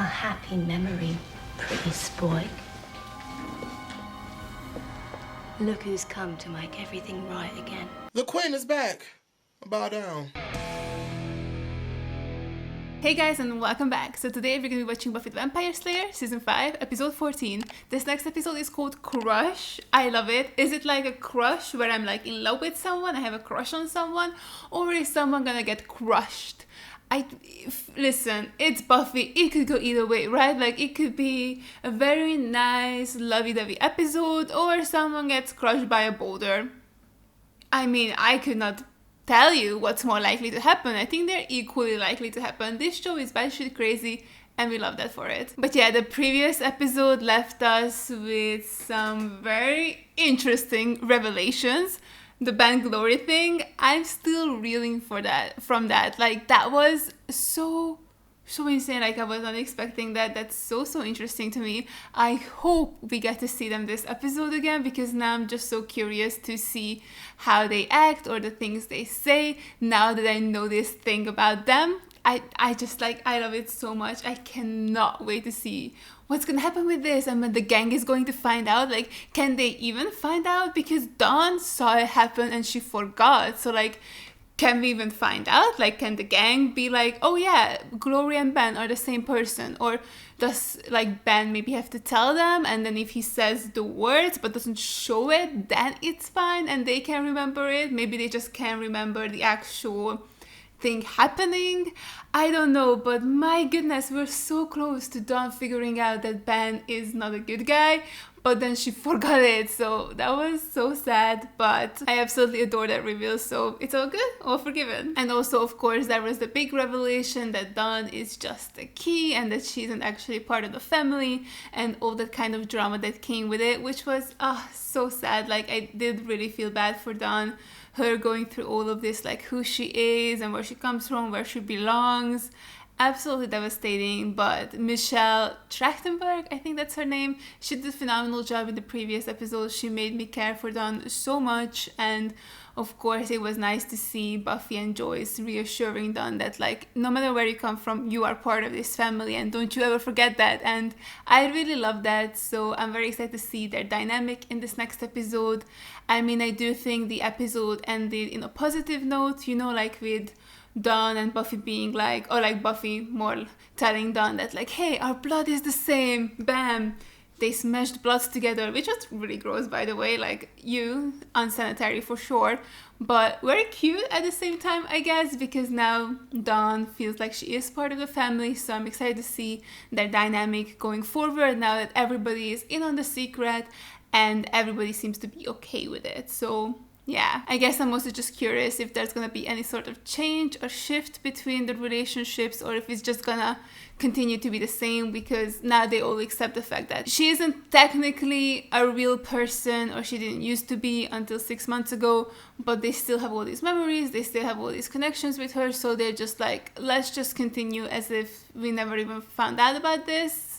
happy memory, pretty spoik. Look who's come to make everything right again. The Queen is back. Bow down. Hey guys, and welcome back. So today we're going to be watching Buffy the Vampire Slayer, Season 5, Episode 14. This next episode is called Crush. I love it. Is it like a crush where I'm like in love with someone, I have a crush on someone, or is someone gonna get crushed? Listen, it's Buffy. It could go either way, right? Like, it could be a very nice, lovey-dovey episode, or someone gets crushed by a boulder. I mean, I could not tell you what's more likely to happen. I think they're equally likely to happen. This show is batshit crazy, and we love that for it. But yeah, the previous episode left us with some very interesting revelations. The Ben Glory thing, I'm still reeling from that. Like, that was so insane. Like, I was not expecting that. That's so interesting to me. I hope we get to see them this episode again, because now I'm just so curious to see how they act or the things they say now that I know this thing about them. I just, like, I love it so much. I cannot wait to see what's gonna happen with this, and when the gang is going to find out. Like, can they even find out? Because Dawn saw it happen and she forgot. So, like, can we even find out? Like, can the gang be like, oh yeah, Glory and Ben are the same person? Or does, like, Ben maybe have to tell them, and then if he says the words but doesn't show it, then it's fine and they can remember it? Maybe they just can't remember the actual thing happening. I don't know, but my goodness, we're so close to Dawn figuring out that Ben is not a good guy, but then she forgot it. So that was so sad, but I absolutely adore that reveal, so it's all good, all forgiven. And also, of course, there was the big revelation that Dawn is just a key and that she isn't actually part of the family, and all that kind of drama that came with it, which was so sad. Like, I did really feel bad for Dawn, her going through all of this, like who she is and where she comes from, where she belongs. Absolutely devastating. But Michelle Trachtenberg, I think that's her name, she did a phenomenal job in the previous episode. She made me care for Dawn so much, and of course it was nice to see Buffy and Joyce reassuring Dawn that, like, no matter where you come from, you are part of this family and don't you ever forget that. And I really love that, so I'm very excited to see their dynamic in this next episode. I mean, I do think the episode ended in a positive note, you know, like with Dawn and Buffy being like, or like Buffy more telling Dawn that, like, hey, our blood is the same, bam, they smashed bloods together, which was really gross, by the way, like, unsanitary for sure, but very cute at the same time, I guess, because now Dawn feels like she is part of the family. So I'm excited to see their dynamic going forward now that everybody is in on the secret and everybody seems to be okay with it. So yeah, I guess I'm also just curious if there's gonna be any sort of change or shift between the relationships, or if it's just gonna continue to be the same, because now they all accept the fact that she isn't technically a real person, or she didn't used to be until 6 months ago, but they still have all these memories, they still have all these connections with her, so they're just like, let's just continue as if we never even found out about this.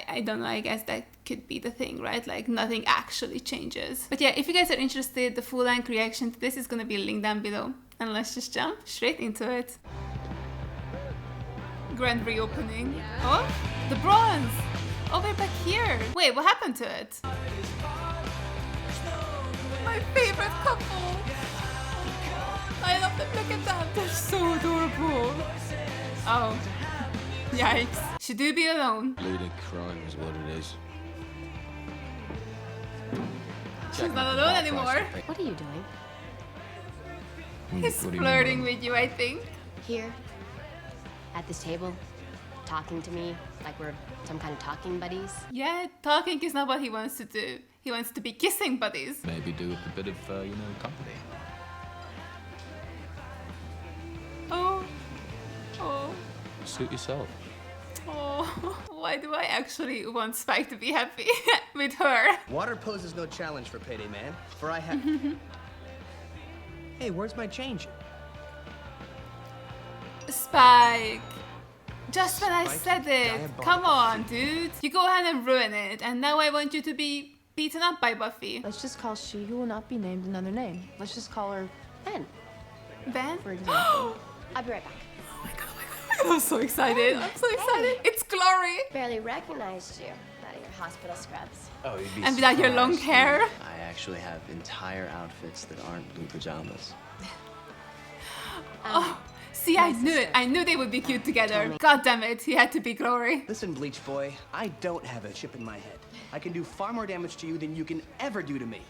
I don't know, I guess that could be the thing, right? Like, nothing actually changes. But yeah, if you guys are interested, the full length reaction to this is gonna be linked down below. And let's just jump straight into it. Grand reopening. Oh, the bronze! Oh, we're back here. Wait, what happened to it? My favorite couple! I love them, look at them, they're so adorable. Oh. Yikes. She do be alone. Looting crime is what it is. She's not alone anymore. What are you doing? He's flirting with you, I think. Here, at this table, talking to me like we're some kind of talking buddies. Yeah, talking is not what he wants to do. He wants to be kissing buddies. Maybe do with a bit of, company. Oh. Suit yourself. Oh, why do I actually want Spike to be happy with her? Water poses no challenge for Payday Man, for I have... Hey, where's my change? Spike. Just when I Spike, said it. diabolical. Come on, dude. You go ahead and ruin it, and now I want you to be beaten up by Buffy. Let's just call she who will not be named another name. Let's just call her Ben, Ben? for example. I'll be right back. Oh my god, oh my god, oh I'm so excited. I'm so excited. It's Glory. Barely recognized you out of your hospital scrubs. Oh, you'd be And without your long surprised. hair. I actually have entire outfits that aren't blue pajamas. See, I knew it. I knew they would be cute together. God damn it. He had to be Glory. Listen, Bleach Boy, I don't have a chip in my head. I can do far more damage to you than you can ever do to me.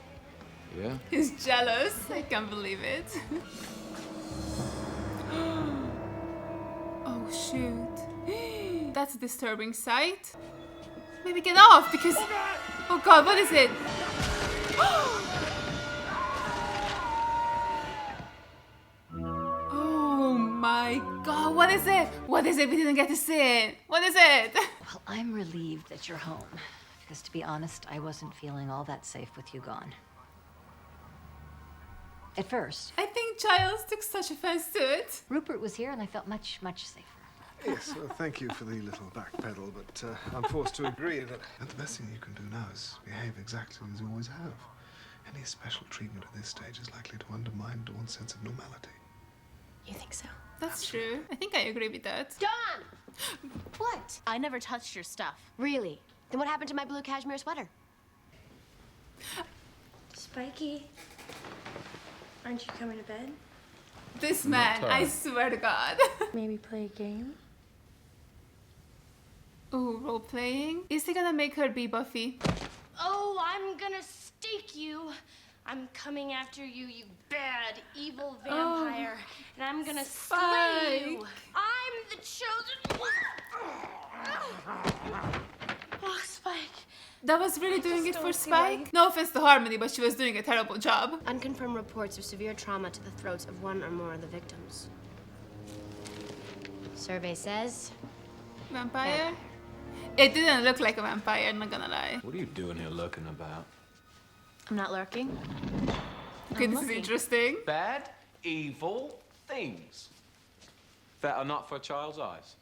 Yeah? He's jealous. I can't believe it. Oh, shoot. That's a disturbing sight. Maybe get off because... Oh, God, what is it? Oh, my God. What is it? What is it? We didn't get to see it. What is it? Well, I'm relieved that you're home. Because to be honest, I wasn't feeling all that safe with you gone. At first, I think Giles took such offense to it. Rupert was here and I felt much, much safer. Yes, well, thank you for the little backpedal, but I'm forced to agree that... And the best thing you can do now is behave exactly as you always have. Any special treatment at this stage is likely to undermine Dawn's sense of normality. You think so? That's true. I think I agree with that. Dawn! What? I never touched your stuff. Really? Then what happened to my blue cashmere sweater? Spiky, aren't you coming to bed? This man, I swear to God. Maybe play a game? Ooh, role playing. Is he gonna make her be Buffy? Oh, I'm gonna stake you. I'm coming after you, you bad, evil vampire. And I'm gonna slay you. I'm the chosen one. Oh, Spike. That was really doing it for Spike? No offense to Harmony, but she was doing a terrible job. Unconfirmed reports of severe trauma to the throats of one or more of the victims. Survey says... Vampire? It didn't look like a vampire, I'm not gonna lie. What are you doing here lurking about? I'm not lurking. Okay, this is interesting. Bad, evil things that are not for a child's eyes.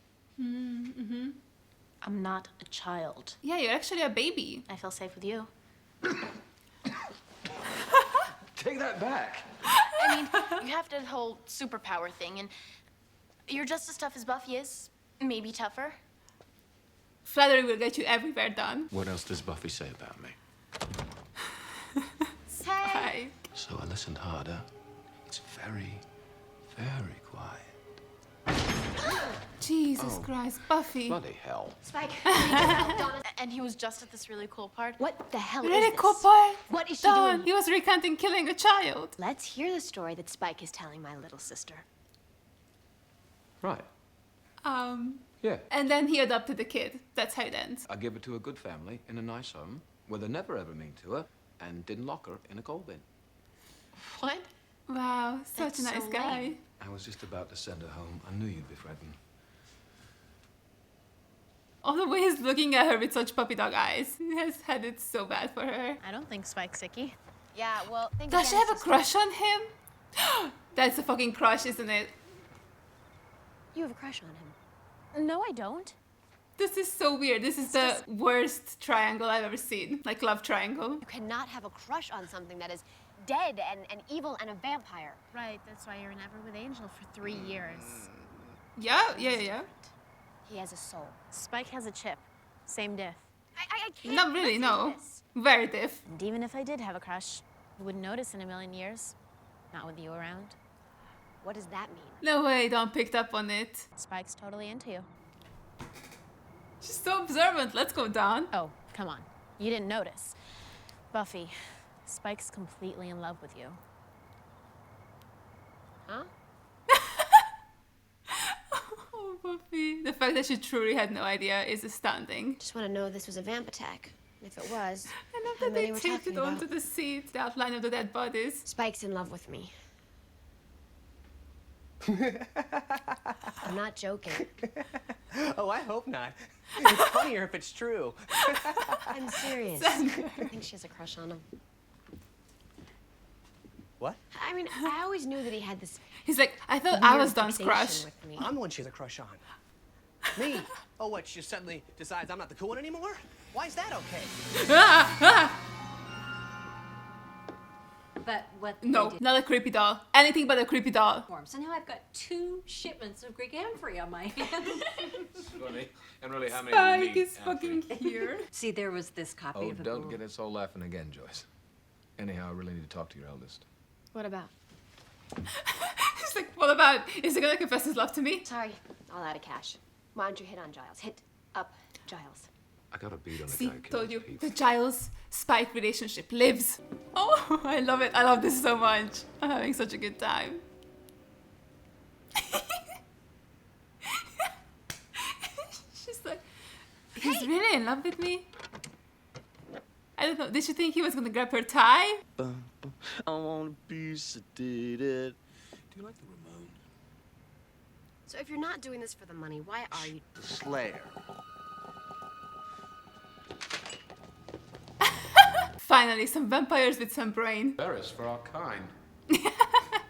I'm not a child. Yeah, you're actually a baby. I feel safe with you. Take that back. I mean, you have the whole superpower thing, and you're just as tough as Buffy is. Maybe tougher. Flattery will get you everywhere done. What else does Buffy say about me? Hi. So I listened harder. It's very, very quiet. Jesus Christ, Buffy. Bloody hell. Spike, And he was just at this really cool part. what the hell Really is this? cool part. What is she Dawn, doing? he was recanting killing a child. Let's hear the story that Spike is telling my little sister. Right. Yeah. And then he adopted the kid. That's how it ends. I gave her to a good family in a nice home where they never ever mean to her and didn't lock her in a coal bin. What? Wow, such That's a nice so guy. lame. I was just about to send her home. I knew you'd be frightened. All the way he's looking at her with such puppy dog eyes. He has had it so bad for her. I don't think Spike's icky. Yeah, well, think Does she again, have a sister. crush on him? That's a fucking crush, isn't it? You have a crush on him. No, I don't. This is so weird. This is the worst triangle I've ever seen. Like love triangle. You cannot have a crush on something that is dead and evil and a vampire. Right, that's why you're never with Angel for 3 years. Yeah. He has a soul. Spike has a chip. Same diff. I can't Not really, listen no. to this. Very diff. And even if I did have a crush, you wouldn't notice in a million years. Not with you around. What does that mean? No way, Dawn picked up on it. Spike's totally into you. She's so observant. Let's go, Dawn. Oh, come on. You didn't notice. Buffy, Spike's completely in love with you. Huh? Oh, Buffy. The fact that she truly had no idea is astounding. Just want to know if this was a vamp attack. If it was, I love how that many they we're taped talking it onto about. the seat, the outline of the dead bodies. Spike's in love with me. I'm not joking. Oh, I hope not. It's funnier if it's true. I'm serious. I think she has a crush on him. What? I mean, I always knew that he had this He's like, I thought I weird was Dawn's fixation crush. with me. I'm the one she has a crush on. Me? Oh, what? She just suddenly decides I'm not the cool one anymore? Why is that okay? But what No, they did not a creepy doll. Anything but a creepy doll. so now I've got 2 shipments of Greek amphory on my hands. Funny. And really, how many do you Spike need, is fucking here. See, there was this copy Oh, of the don't book. get us all laughing again, Joyce. Anyhow, I really need to talk to your eldest. What about? She's like, what about? Is he gonna confess his love to me? Sorry, all out of cash. Why don't you hit on Giles? Hit up Giles. I got a beat on the See, guy who killed told you. his The people. Giles Spike relationship lives. Oh, I love it. I love this so much. I'm having such a good time. She's like, he's really in love with me. I don't know. Did she think he was gonna grab her tie? I wanna be sedated. Do you like the Ramones? So if you're not doing this for the money, why are you? The Slayer. Finally, some vampires with some brain. Embarrassed for our kind.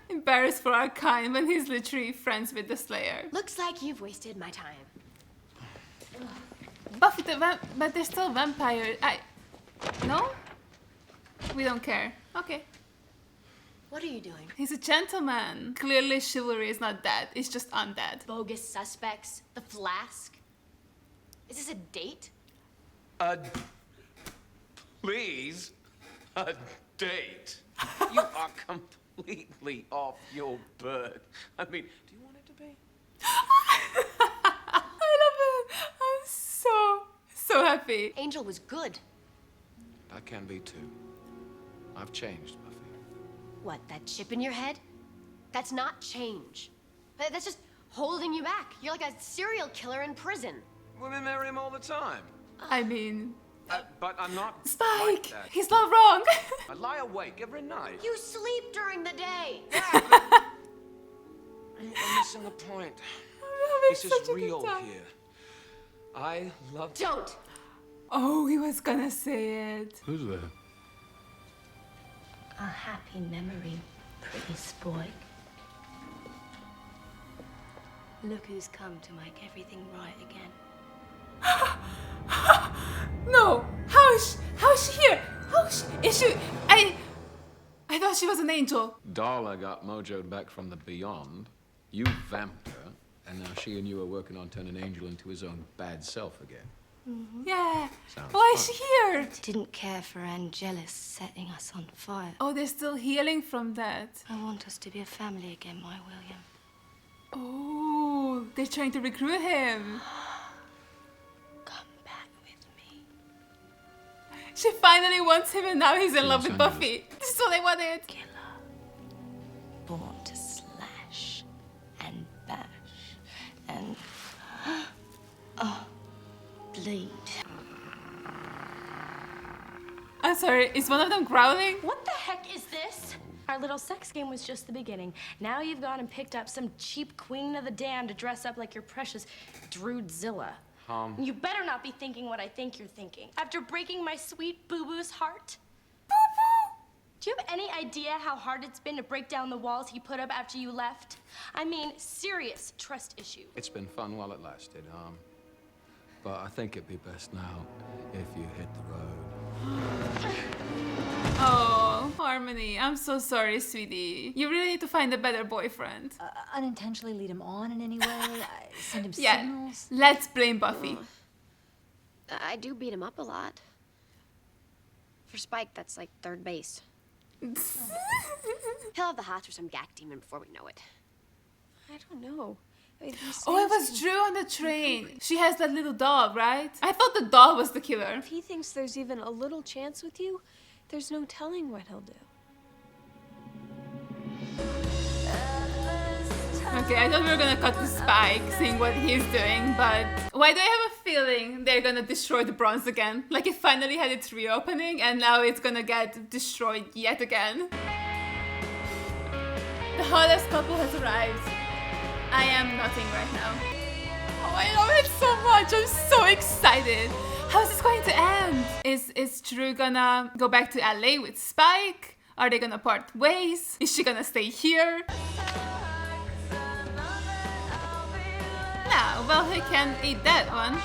Embarrassed for our kind when he's literally friends with the Slayer. Looks like you've wasted my time. Buffy the but they're still vampires. No? We don't care. Okay. What are you doing? He's a gentleman. Clearly chivalry is not dead. It's just undead. Bogus suspects? The flask? Is this a date? Please? A date? You are completely off your bird. I mean, do you want it to be? I love it. I'm so happy. Angel was good. I can be too. I've changed, Buffy. What, that chip in your head? That's not change. That's just holding you back. You're like a serial killer in prison. Women marry him all the time. I mean, But I'm not Spike! like that. He's not wrong. I lie awake every night. You sleep during the day. You're missing the point. I'm This having is such a good real time. here. I love... Don't. Oh, he was gonna say it. Who's there? A happy memory, pretty Spike. Look who's come to make everything right again. No! How is she here? Is she? I thought she was an angel. Darla got mojoed back from the beyond. You vamped her. And now she and you are working on turning Angel into his own bad self again. Yeah. Sounds Why is fun. she here? Didn't care for Angelus setting us on fire. Oh, they're still healing from that. I want us to be a family again, my William. Oh, they're trying to recruit him. Come back with me. She finally wants him and now he's in love with Los Angeles. Buffy. This is what I wanted. Killer. Born to slash and bash and bleed. I'm sorry, is one of them growling? What the heck is this? Our little sex game was just the beginning. Now you've gone and picked up some cheap queen of the damned to dress up like your precious Drusilla. You better not be thinking what I think you're thinking. After breaking my sweet boo-boo's heart. Boo-boo! Do you have any idea how hard it's been to break down the walls he put up after you left? I mean, serious trust issue. It's been fun while it lasted, but I think it'd be best now if you hit the road. Oh, Harmony, I'm so sorry, sweetie. You really need to find a better boyfriend. Unintentionally lead him on in any way? Send him Yeah, signals? let's blame Buffy. I do beat him up a lot. For Spike, that's like third base. He'll have the hots for some gack demon before we know it. I don't know. Oh, it was Dru on the train. She has that little doll, right? I thought the doll was the killer. If he thinks there's even a little chance with you, there's no telling what he'll do. Okay, I thought we were gonna cut to Spike, seeing what he's doing, but why do I have a feeling they're gonna destroy the bronze again? Like it finally had its reopening and now it's gonna get destroyed yet again. The hottest couple has arrived. I am nothing right now. Oh, I love it so much. I'm so excited. How's this going to end? Is Dru gonna go back to LA with Spike? Are they gonna part ways? Is she gonna stay here? No, well, he can eat that one.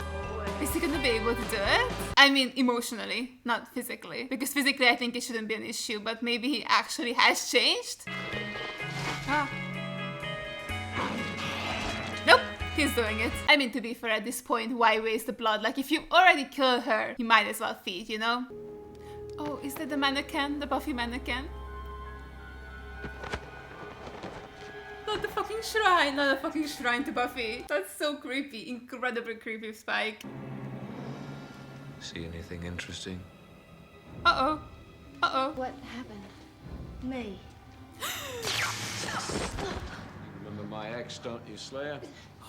Is he gonna be able to do it? I mean, emotionally, not physically. Because physically, I think it shouldn't be an issue, but maybe he actually has changed? Ah. Nope, he's doing it. I mean, to be fair, at this point, why waste the blood? Like, if you already killed her, you might as well feed, you know? Oh, is that the mannequin? The Buffy mannequin? Not the fucking shrine, not a fucking shrine to Buffy. That's so creepy, incredibly creepy, Spike. See anything interesting? Uh-oh. Uh-oh. What happened? Me. Remember my ex, don't you, Slayer?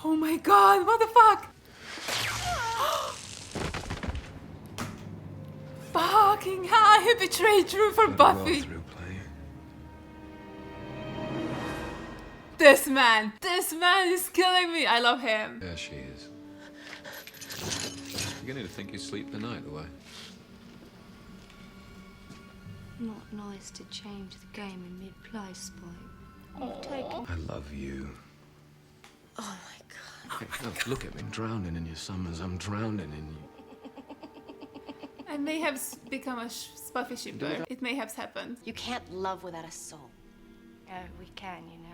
Oh my god, what the fuck? Fucking hell, he betrayed Dru for Buffy. This man is killing me. I love him. There she is. You're gonna need to think you sleep the night away. Not nice to change the game in mid-play, Spike. You've taken... I love you. Oh my god. Hey, no, look at me. I'm drowning in your summers. I'm drowning in you. I may have become a Buffy shipper. It may have happened. You can't love without a soul. We can, you know.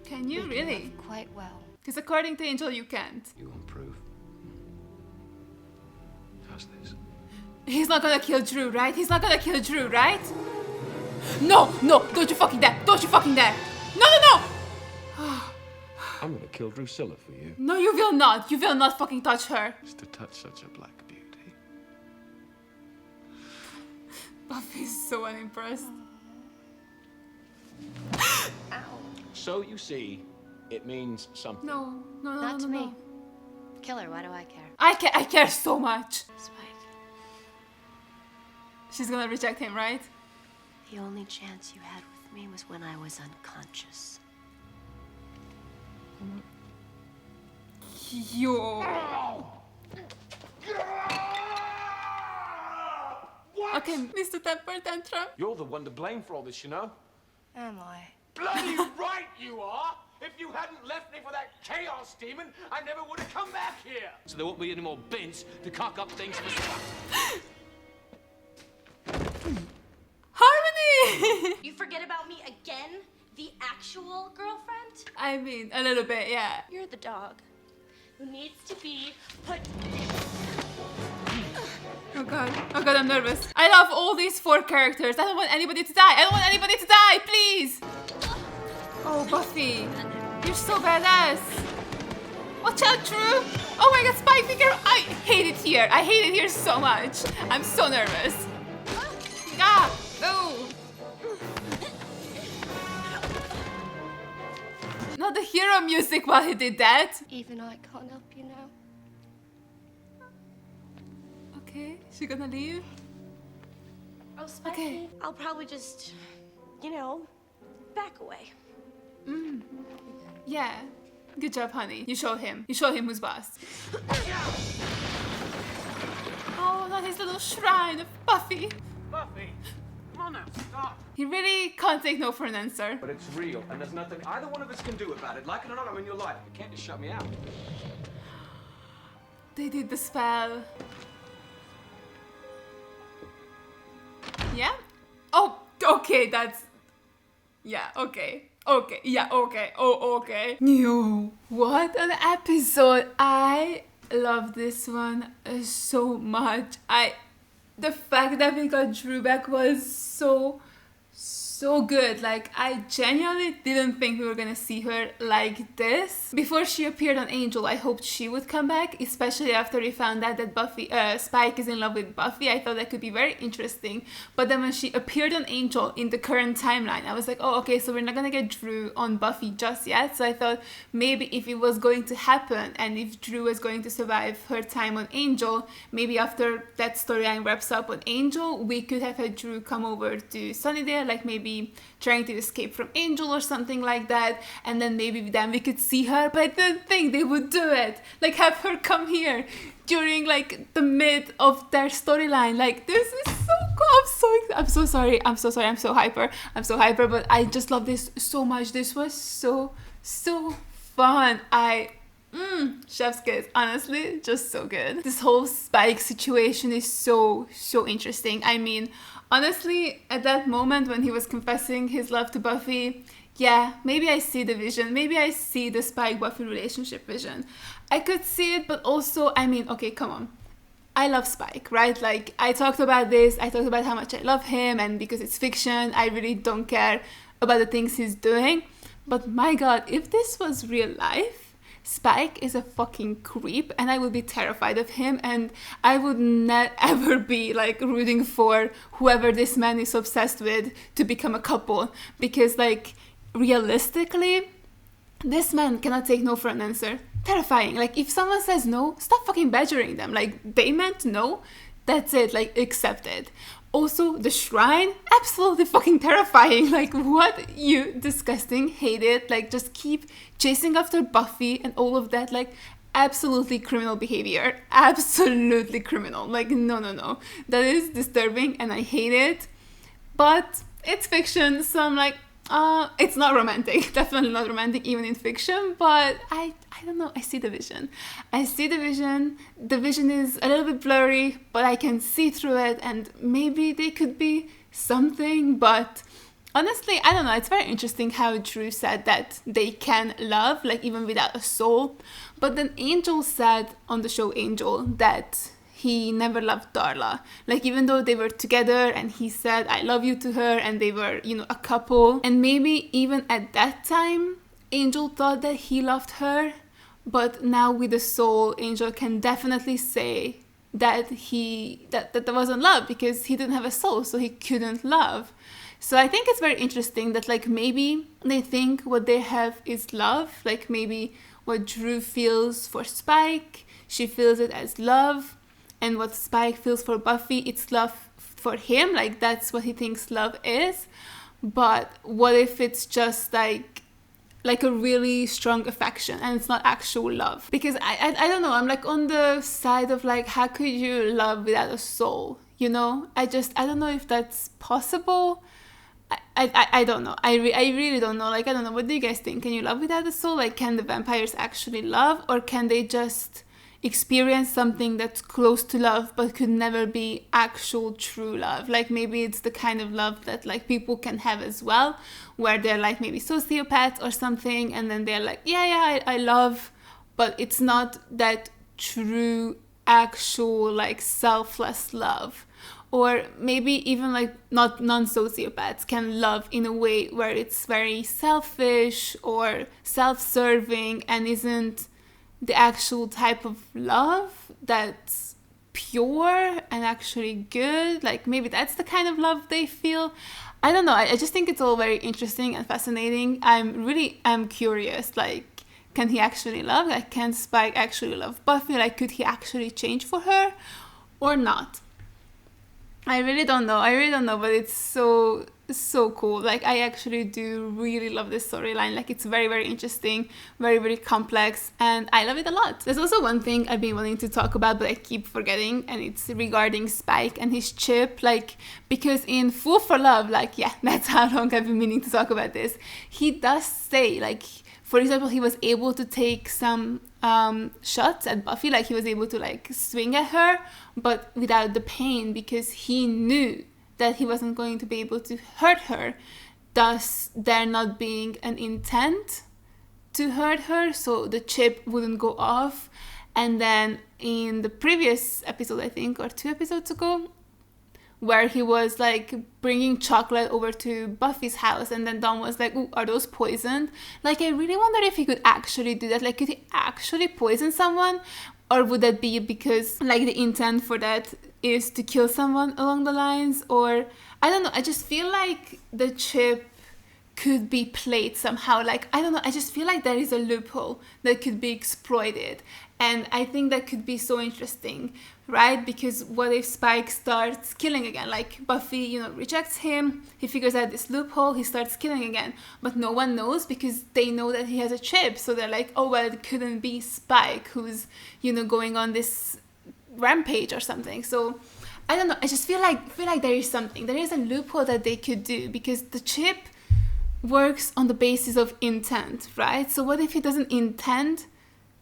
Can you We really? can love quite well. Because according to Angel, you can't. You won't prove. How's this? He's not gonna kill Dru, right? He's not gonna kill Dru, right? No, no, don't you fucking dare! Don't you fucking dare! No, no, no! I'm gonna kill Drusilla for you. No, you will not. You will not fucking touch her. Just to touch such a black beauty. Buffy's so unimpressed. So you see, it means something. No, no, no, Not no, to no, me. no. Kill her, why do I care? I care so much. Spike, She's gonna reject him, right? the only chance you had with me was when I was unconscious. Yo. Okay, Mr. Temper Tantrum. You're the one to blame for all this, you know? Am I? Bloody right you are! If you hadn't left me for that chaos demon, I never would have come back here! So there won't be any more bins to cock up things for stuff. Harmony! You forget about me again? The actual girlfriend? I mean, a little bit, yeah. You're the dog who needs to be put... Oh god, I'm nervous. I love all these 4 characters. I don't want anybody to die. I don't want anybody to die, please. Oh, Buffy, you're so badass. Watch out, Dru. Oh my god, Spike, be careful. I hate it here. I hate it here so much. I'm so nervous. Ah, no. Not the hero music while he did that. Even I can't help you now. Okay, she gonna leave? Oh, Spike, Okay. I'll probably just, you know, back away. Yeah. Good job, honey. You show him. You show him who's boss. Oh, not his little shrine of Buffy. Buffy, come on now, stop. He really can't take no for an answer. But it's real, and there's nothing either one of us can do about it. Like it or not, I'm in your life. You can't just shut me out. They did the spell. Yeah? Oh, okay, that's... Yeah, okay. Okay, yeah, okay. Oh, okay. Yo, what an episode. I love this one so much. The fact that we got Dru back was so good. Like, I genuinely didn't think we were gonna see her like this. Before she appeared on Angel, I hoped she would come back, especially after we found out that Spike is in love with Buffy. I thought that could be very interesting. But then when she appeared on Angel in the current timeline, I was like, oh, okay, so we're not gonna get Dru on Buffy just yet. So I thought maybe if it was going to happen and if Dru was going to survive her time on Angel, maybe after that storyline wraps up on Angel, we could have had Dru come over to Sunnydale, like maybe trying to escape from Angel or something like that, and then maybe then we could see her. But I didn't think they would do it, like have her come here during like the mid of their storyline. Like, this is so cool. I'm so sorry, I'm so hyper, but I just love this so much. This was so fun. I Chef's kiss. Honestly, just so good. This whole Spike situation is so interesting. I mean, honestly, at that moment when he was confessing his love to Buffy, yeah, maybe I see the vision. Maybe I see the Spike-Buffy relationship vision. I could see it, but also, I mean, okay, come on. I love Spike, right? Like, I talked about this. I talked about how much I love him, and because it's fiction, I really don't care about the things he's doing. But my God, if this was real life, Spike is a fucking creep, and I would be terrified of him, and I would not ever be like rooting for whoever this man is obsessed with to become a couple, because like realistically, this man cannot take no for an answer. Terrifying. Like, if someone says no, stop fucking badgering them. Like, they meant no, that's it, like, accept it. Also, the shrine, absolutely fucking terrifying. Like, what? You disgusting, hate it. Like, just keep chasing after Buffy and all of that. Like, absolutely criminal behavior. Absolutely criminal. Like, no. That is disturbing and I hate it. But it's fiction, so I'm like, it's not romantic. Definitely not romantic, even in fiction. But I don't know. I see the vision. I see the vision. The vision is a little bit blurry, but I can see through it. And maybe they could be something. But honestly, I don't know. It's very interesting how Dru said that they can love, like even without a soul. But then Angel said on the show Angel that he never loved Darla. Like, even though they were together and he said, I love you to her, and they were, you know, a couple. And maybe even at that time, Angel thought that he loved her. But now with the soul, Angel can definitely say that that wasn't love, because he didn't have a soul, so he couldn't love. So I think it's very interesting that, like, maybe they think what they have is love. Like, maybe what Dru feels for Spike, she feels it as love. And what Spike feels for Buffy, it's love for him. Like, that's what he thinks love is. But what if it's just like a really strong affection and it's not actual love? Because I don't know. I'm like on the side of like, how could you love without a soul? You know? I don't know if that's possible. I don't know. I really don't know. Like, I don't know. What do you guys think? Can you love without a soul? Like, can the vampires actually love? Or can they just experience something that's close to love but could never be actual true love? Like, maybe it's the kind of love that like people can have as well, where they're like maybe sociopaths or something, and then they're like, I love, but it's not that true actual like selfless love. Or maybe even like not non-sociopaths can love in a way where it's very selfish or self-serving and isn't the actual type of love that's pure and actually good. Like, maybe that's the kind of love they feel. I don't know. I just think it's all very interesting and fascinating. I'm curious. Like, can he actually love? Like, can Spike actually love Buffy? Like, could he actually change for her or not? I really don't know, but it's so cool. Like, I actually do really love this storyline. Like, it's very, very interesting, very, very complex, and I love it a lot. There's also one thing I've been wanting to talk about, but I keep forgetting, and it's regarding Spike and his chip. Like, because in Fool for Love, like, yeah, that's how long I've been meaning to talk about this. He does say, like, for example, he was able to take some shots at Buffy, like he was able to like swing at her, but without the pain, because he knew that he wasn't going to be able to hurt her, thus there not being an intent to hurt her, so the chip wouldn't go off. And then in the previous episode, I think, or 2 episodes ago, where he was like bringing chocolate over to Buffy's house, and then Dawn was like, "Ooh, are those poisoned?" Like, I really wonder if he could actually do that. Like, could he actually poison someone? Or would that be because like the intent for that is to kill someone along the lines? Or I don't know. I just feel like the chip could be played somehow. Like, I don't know. I just feel like there is a loophole that could be exploited. And I think that could be so interesting, right? Because what if Spike starts killing again? Like, Buffy, rejects him. He figures out this loophole. He starts killing again. But no one knows because they know that he has a chip. So they're like, oh, well, it couldn't be Spike who's, going on this rampage or something. So I don't know. I just feel like there is something. There is a loophole that they could do, because the chip works on the basis of intent, right? So what if he doesn't intend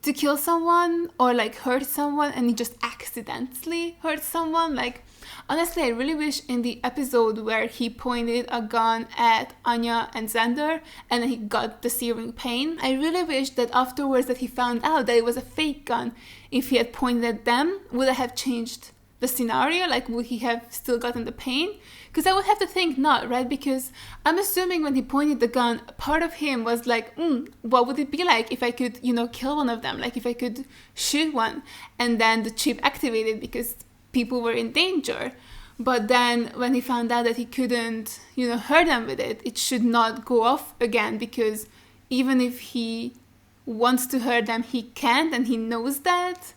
to kill someone or like hurt someone and he just accidentally hurt someone. Like, honestly, I really wish in the episode where he pointed a gun at Anya and Xander and then he got the searing pain, I really wish that afterwards that he found out that it was a fake gun, if he had pointed at them, would it have changed the scenario? Like, would he have still gotten the pain? Because I would have to think not, right? Because I'm assuming when he pointed the gun, part of him was like, what would it be like if I could, you know, kill one of them? Like if I could shoot one and then the chip activated because people were in danger. But then when he found out that he couldn't, you know, hurt them with it, it should not go off again, because even if he wants to hurt them, he can't, and he knows that.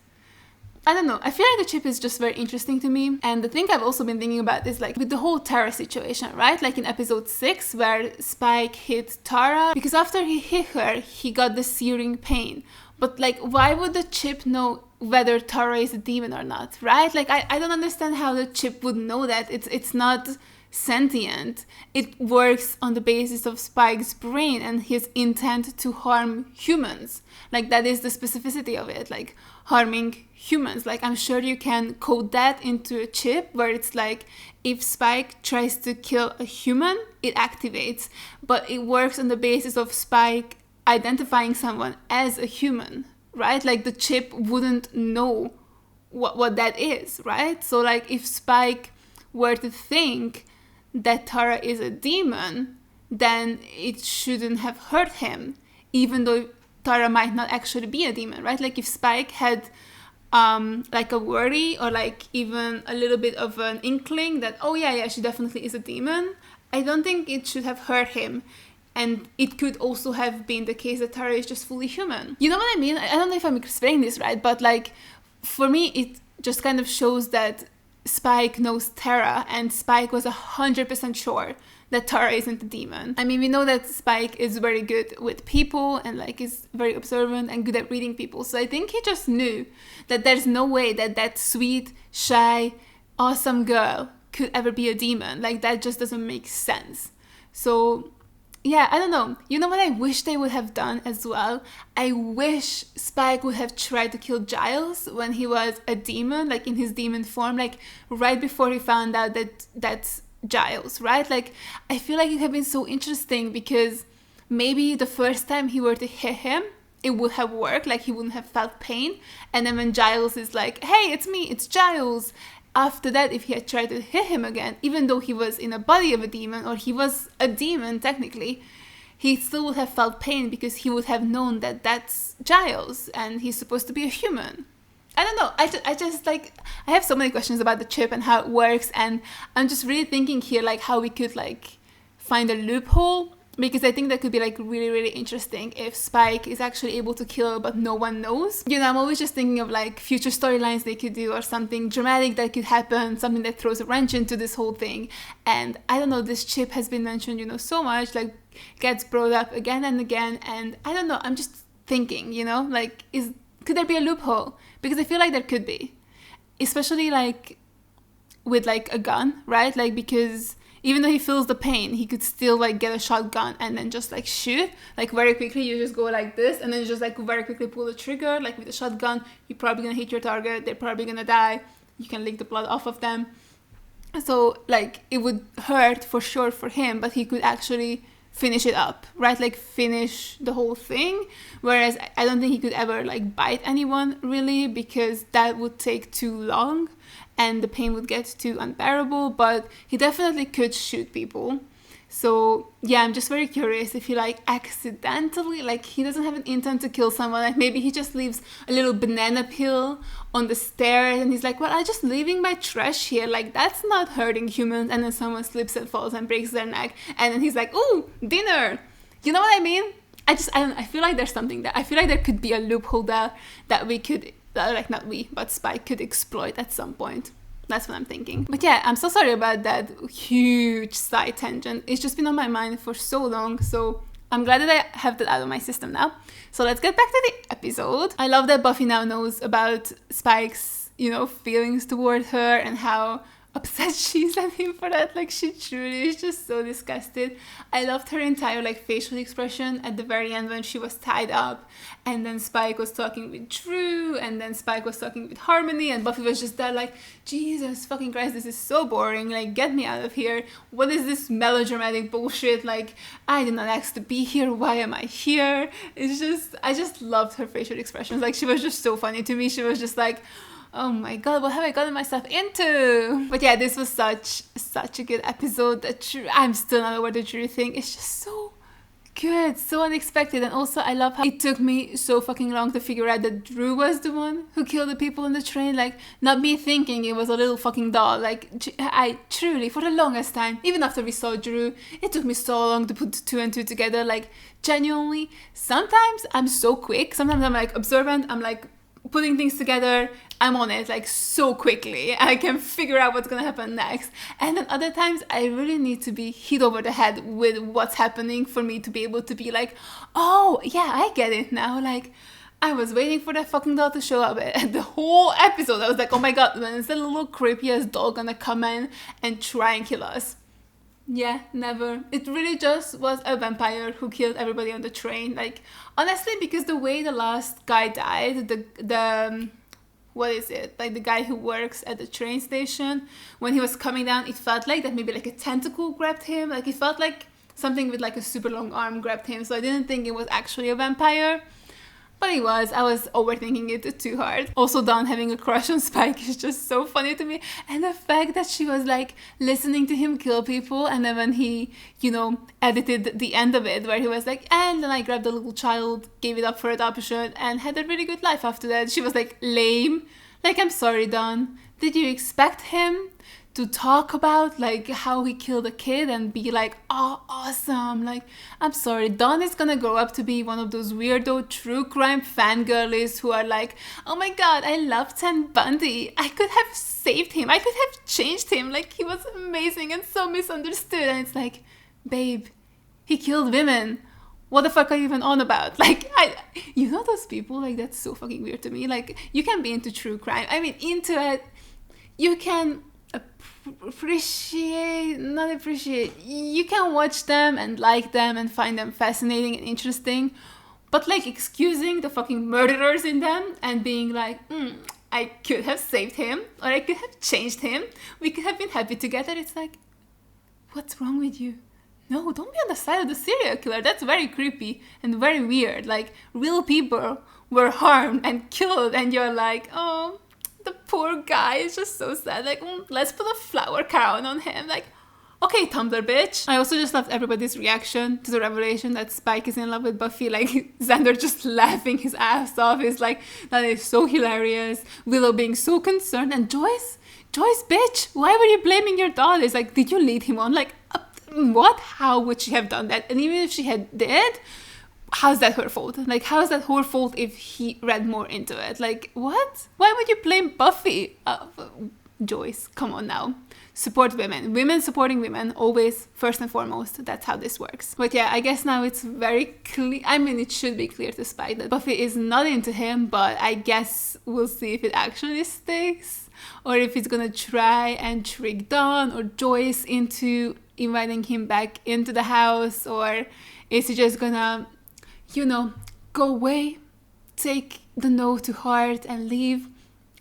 I don't know. I feel like the chip is just very interesting to me. And the thing I've also been thinking about is like with the whole Tara situation, right? Like in episode 6 where Spike hit Tara, because after he hit her, he got the searing pain. But like, why would the chip know whether Tara is a demon or not, right? Like, I don't understand how the chip would know that. It's not sentient. It works on the basis of Spike's brain and his intent to harm humans. Like, that is the specificity of it, like harming humans. Like, I'm sure you can code that into a chip where it's like, if Spike tries to kill a human, it activates. But it works on the basis of Spike identifying someone as a human, right? Like, the chip wouldn't know what that is, right? So, like, if Spike were to think that Tara is a demon, then it shouldn't have hurt him, even though Tara might not actually be a demon, right? Like, if Spike had like a worry or like even a little bit of an inkling that, oh yeah, she definitely is a demon, I don't think it should have hurt him. And it could also have been the case that Tara is just fully human. You know what I mean? I don't know if I'm explaining this right, but like, for me, it just kind of shows that Spike knows Tara, and Spike was 100% sure that Tara isn't a demon. I mean, we know that Spike is very good with people and like is very observant and good at reading people. So I think he just knew that there's no way that that sweet, shy, awesome girl could ever be a demon. Like, that just doesn't make sense. So yeah, I don't know. You know what I wish they would have done as well? I wish Spike would have tried to kill Giles when he was a demon, like in his demon form, like right before he found out that that's Giles, right? Like, I feel like it would have been so interesting, because maybe the first time he were to hit him, it would have worked, like he wouldn't have felt pain. And then when Giles is like, hey, it's me, it's Giles, after that, if he had tried to hit him again, even though he was in a body of a demon, or he was a demon technically, he still would have felt pain because he would have known that that's Giles and he's supposed to be a human. I don't know. I just like, I have so many questions about the chip and how it works, and I'm just really thinking here like how we could like find a loophole, because I think that could be like really, really interesting if Spike is actually able to kill but no one knows. You know, I'm always just thinking of like future storylines they could do, or something dramatic that could happen, something that throws a wrench into this whole thing. And I don't know, this chip has been mentioned, you know, so much, like gets brought up again and again, and I don't know, I'm just thinking, you know, like, could there be a loophole? Because I feel like there could be, especially like with like a gun, right? Like, because even though he feels the pain, he could still like get a shotgun and then just like shoot, like very quickly. You just go like this and then just like very quickly pull the trigger. Like with a shotgun, you're probably gonna hit your target, they're probably gonna die, you can lick the blood off of them. So like, it would hurt for sure for him, but he could actually finish it up, right? Like finish the whole thing. Whereas I don't think he could ever like bite anyone really, because that would take too long and the pain would get too unbearable. But he definitely could shoot people. So yeah, I'm just very curious if he like accidentally, like he doesn't have an intent to kill someone, like maybe he just leaves a little banana peel on the stairs and he's like, well, I'm just leaving my trash here, like that's not hurting humans, and then someone slips and falls and breaks their neck, and then he's like, ooh, dinner. You know what I mean? I feel like there's something that I feel like there could be a loophole there that we could, like not we, but Spike could exploit at some point. That's what I'm thinking. But yeah, I'm so sorry about that huge side tangent. It's just been on my mind for so long, so I'm glad that I have that out of my system now. So let's get back to the episode. I love that Buffy now knows about Spike's, you know, feelings toward her, and how upset she's at him for that. Like, she truly is just so disgusted. I loved her entire like facial expression at the very end when she was tied up, and then Spike was talking with Dru, and then Spike was talking with Harmony, and Buffy was just there like, Jesus fucking Christ, this is so boring, like, get me out of here. What is this melodramatic bullshit? Like, I did not ask to be here, why am I here? It's just, I just loved her facial expressions. Like, she was just so funny to me. She was just like, oh my god, what have I gotten myself into? But yeah, this was such a good episode. I'm still not over the Dru thing. It's just so good, so unexpected. And also, I love how it took me so fucking long to figure out that Dru was the one who killed the people on the train. Like, not me thinking it was a little fucking doll. Like, I truly, for the longest time, even after we saw Dru, it took me so long to put 2 and 2 together. Like, genuinely, sometimes I'm so quick. Sometimes I'm like observant. I'm like putting things together. I'm on it like so quickly. I can figure out what's gonna happen next. And then other times I really need to be hit over the head with what's happening for me to be able to be like, oh yeah, I get it now. Like, I was waiting for that fucking doll to show up and the whole episode I was like, oh my god, when is that little creepy ass doll gonna come in and try and kill us? Yeah, never. It really just was a vampire who killed everybody on the train. Like, honestly, because the way the last guy died, the what is it? Like, the guy who works at the train station, when he was coming down, it felt like that maybe like a tentacle grabbed him. Like, it felt like something with like a super long arm grabbed him. So I didn't think it was actually a vampire. But it was. I was overthinking it too hard. Also, Dawn having a crush on Spike is just so funny to me. And the fact that she was like listening to him kill people, and then when he, you know, edited the end of it where he was like, and then I grabbed the little child, gave it up for adoption, and had a really good life after that. She was like, lame. Like, I'm sorry, Dawn. Did you expect him to talk about like how he killed a kid and be like, oh, awesome? Like, I'm sorry, Dawn is gonna grow up to be one of those weirdo true crime fangirlies who are like, oh my god, I love Ted Bundy, I could have saved him, I could have changed him, like, he was amazing and so misunderstood. And it's like, babe, he killed women, what the fuck are you even on about? Like, you know those people, like, that's so fucking weird to me. Like, you can be into true crime, I mean, into it, you can not appreciate, you can watch them and like them and find them fascinating and interesting, but like excusing the fucking murderers in them and being like, I could have saved him, or I could have changed him, we could have been happy together. It's like, what's wrong with you? No, don't be on the side of the serial killer. That's very creepy and very weird. Like, real people were harmed and killed, and you're like, oh, the poor guy is just so sad. Like, let's put a flower crown on him. Like, okay, Tumblr bitch. I also just loved everybody's reaction to the revelation that Spike is in love with Buffy. Like, Xander just laughing his ass off is like, that is so hilarious. Willow being so concerned, and Joyce, bitch, why were you blaming your daughter? It's like, did you lead him on? Like, what? How would she have done that? And even if she did, how's that her fault? Like, how's that her fault if he read more into it? Like, what? Why would you blame Buffy? Joyce, come on now. Support women. Women supporting women, always, first and foremost. That's how this works. But yeah, I guess now it's very clear. I mean, it should be clear to Spike that Buffy is not into him, but I guess we'll see if it actually sticks, or if he's gonna try and trick Dawn or Joyce into inviting him back into the house, or is he just gonna, you know, go away, take the no to heart and leave?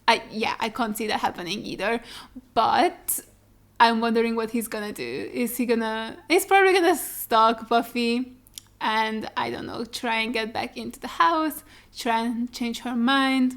I can't see that happening either, but I'm wondering what he's gonna do. He's probably gonna stalk Buffy and, I don't know, try and get back into the house, try and change her mind.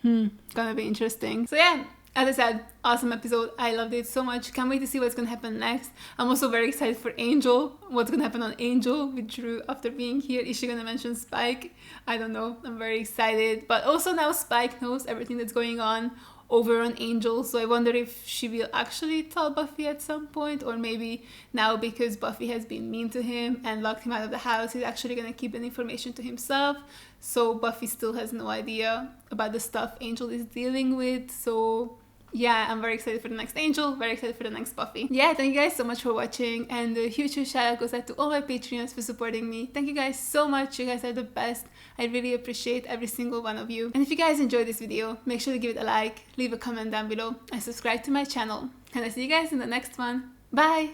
Gonna be interesting. So yeah, as I said, awesome episode. I loved it so much. Can't wait to see what's gonna happen next. I'm also very excited for Angel. What's gonna happen on Angel with Dru after being here? Is she gonna mention Spike? I don't know. I'm very excited. But also now Spike knows everything that's going on over on Angel, so I wonder if she will actually tell Buffy at some point, or maybe now because Buffy has been mean to him and locked him out of the house, he's actually gonna keep the information to himself, so Buffy still has no idea about the stuff Angel is dealing with. So yeah, I'm very excited for the next Angel, very excited for the next Buffy. Yeah, thank you guys so much for watching, and a huge shout out goes out to all my Patreons for supporting me. Thank you guys so much, you guys are the best. I really appreciate every single one of you. And if you guys enjoyed this video, make sure to give it a like, leave a comment down below, and subscribe to my channel. And I'll see you guys in the next one. Bye!